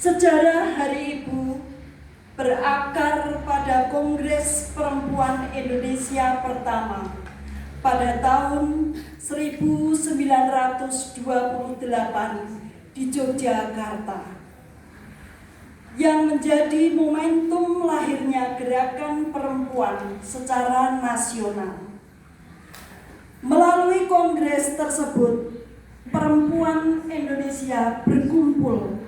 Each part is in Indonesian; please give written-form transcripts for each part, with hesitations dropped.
Sejarah Hari Ibu berakar pada Kongres Perempuan Indonesia pertama pada tahun 1928 di Yogyakarta, yang menjadi momentum lahirnya gerakan perempuan secara nasional. Melalui kongres tersebut, perempuan Indonesia berkumpul,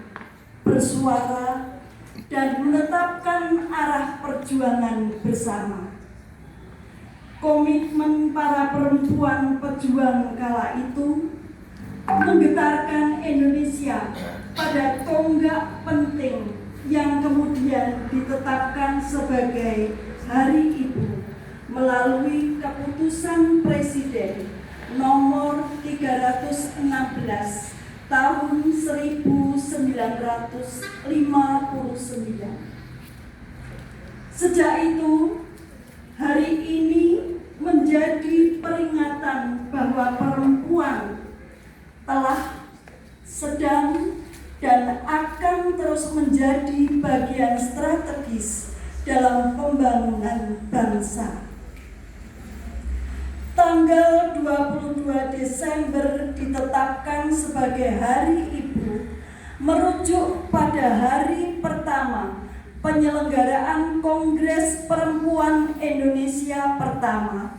bersuara, dan menetapkan arah perjuangan bersama. Komitmen para perempuan pejuang kala itu menggetarkan Indonesia pada tonggak penting yang kemudian ditetapkan sebagai Hari Ibu melalui keputusan Presiden nomor 316 tahun 1959. Sejak itu, hari ini menjadi peringatan bahwa perempuan telah, sedang, dan akan terus menjadi bagian strategis dalam pembangunan bangsa. Tanggal 22 Desember ditetapkan sebagai Hari Ibu, merujuk pada hari pertama penyelenggaraan Kongres Perempuan Indonesia pertama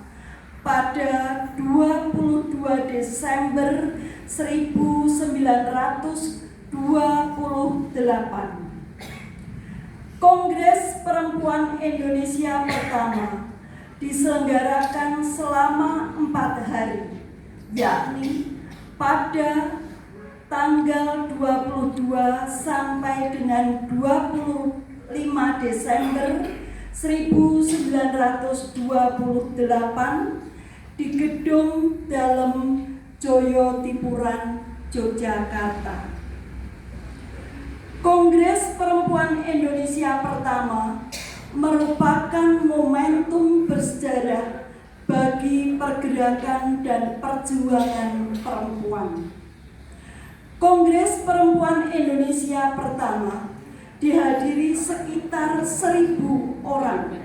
pada 22 Desember 1928. Kongres Perempuan Indonesia pertama diselenggarakan selama 4 hari, yakni pada tanggal 22 sampai dengan 25 Desember 1928 di Gedung Dalem Joyotipuran, Yogyakarta. Kongres Perempuan Indonesia pertama merupakan momentum bersejarah bagi pergerakan dan perjuangan perempuan. Kongres Perempuan Indonesia pertama dihadiri sekitar 1.000 orang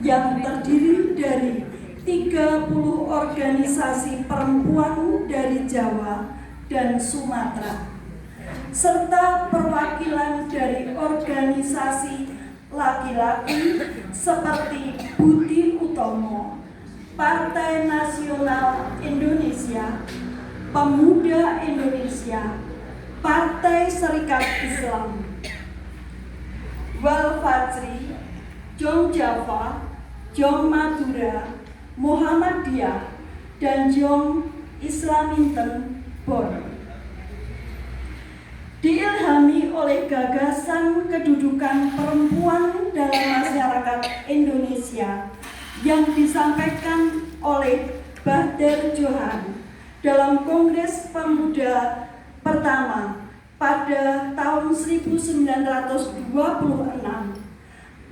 yang terdiri dari 30 organisasi perempuan dari Jawa dan Sumatera, serta perwakilan dari organisasi laki-laki seperti Budi Utomo, Partai Nasional Indonesia, Pemuda Indonesia, Partai Serikat Islam, Wal Fajri, Jong Java, Jong Madura, Muhammadiyah, dan Jong Islaminten Bon. Diilhami oleh gagasan kedudukan perempuan dalam masyarakat Indonesia yang disampaikan oleh Bahdar Johan dalam Kongres Pemuda pertama pada tahun 1926,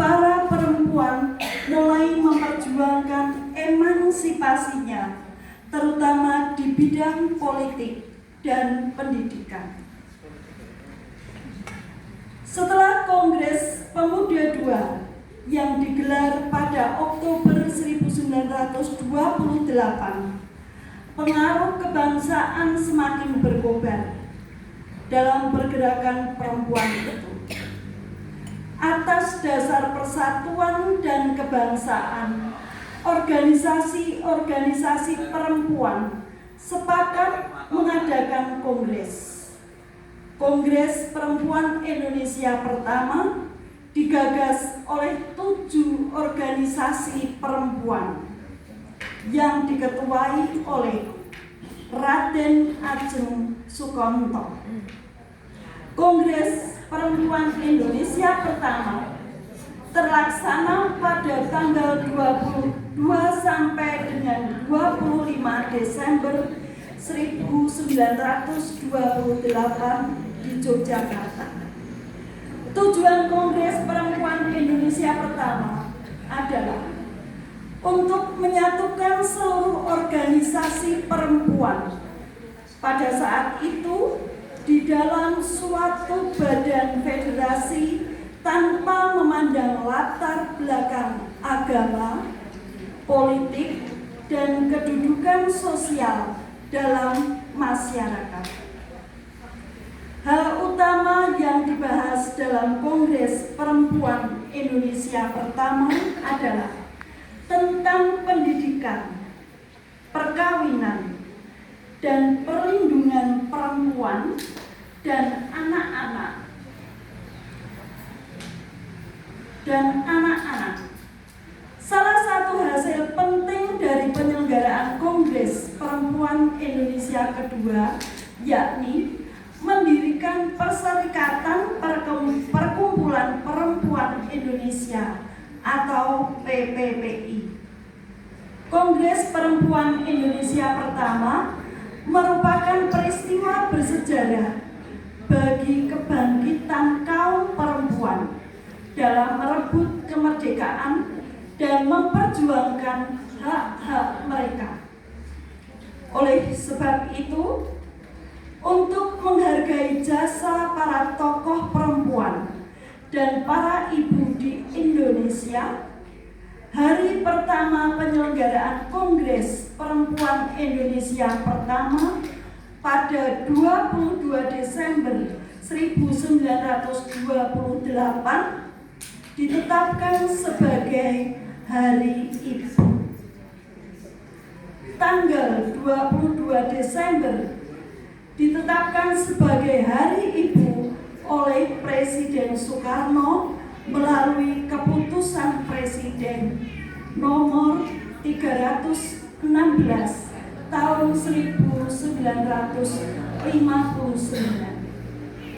para perempuan mulai memperjuangkan emansipasinya, terutama di bidang politik dan pendidikan. Setelah Kongres Pemuda II yang digelar pada Oktober 1928, pengaruh kebangsaan semakin berkobar dalam pergerakan perempuan itu. Atas dasar persatuan dan kebangsaan, organisasi-organisasi perempuan sepakat mengadakan kongres. Kongres Perempuan Indonesia pertama digagas oleh 7 organisasi perempuan yang diketuai oleh Raden Ajeng Sukonto. Kongres Perempuan Indonesia pertama terlaksana pada tanggal 22 sampai dengan 25 Desember 1928 di Yogyakarta. Tujuan Kongres Perempuan Indonesia pertama adalah untuk menyatukan seluruh organisasi perempuan pada saat itu di dalam suatu badan federasi tanpa memandang latar belakang agama, politik, dan kedudukan sosial dalam masyarakat. Hal utama yang dibahas dalam Kongres Perempuan Indonesia pertama adalah tentang pendidikan, perkawinan, dan perlindungan perempuan dan anak-anak. Salah satu hasil penting dari penyelenggaraan Kongres Perempuan Indonesia kedua yakni mendirikan Perserikatan Perkumpulan Perempuan Indonesia atau PPPI. Kongres Perempuan Indonesia pertama merupakan peristiwa bersejarah bagi kebangkitan kaum perempuan dalam merebut kemerdekaan dan memperjuangkan hak-hak mereka. Oleh sebab itu, untuk menghargai jasa para tokoh perempuan dan para ibu di Indonesia, hari pertama penyelenggaraan Kongres Perempuan Indonesia pertama pada 22 Desember 1928 ditetapkan sebagai Hari Ibu. Tanggal 22 Desember ditetapkan sebagai Hari Ibu oleh Presiden Soekarno melalui keputusan Presiden nomor 316 tahun 1959.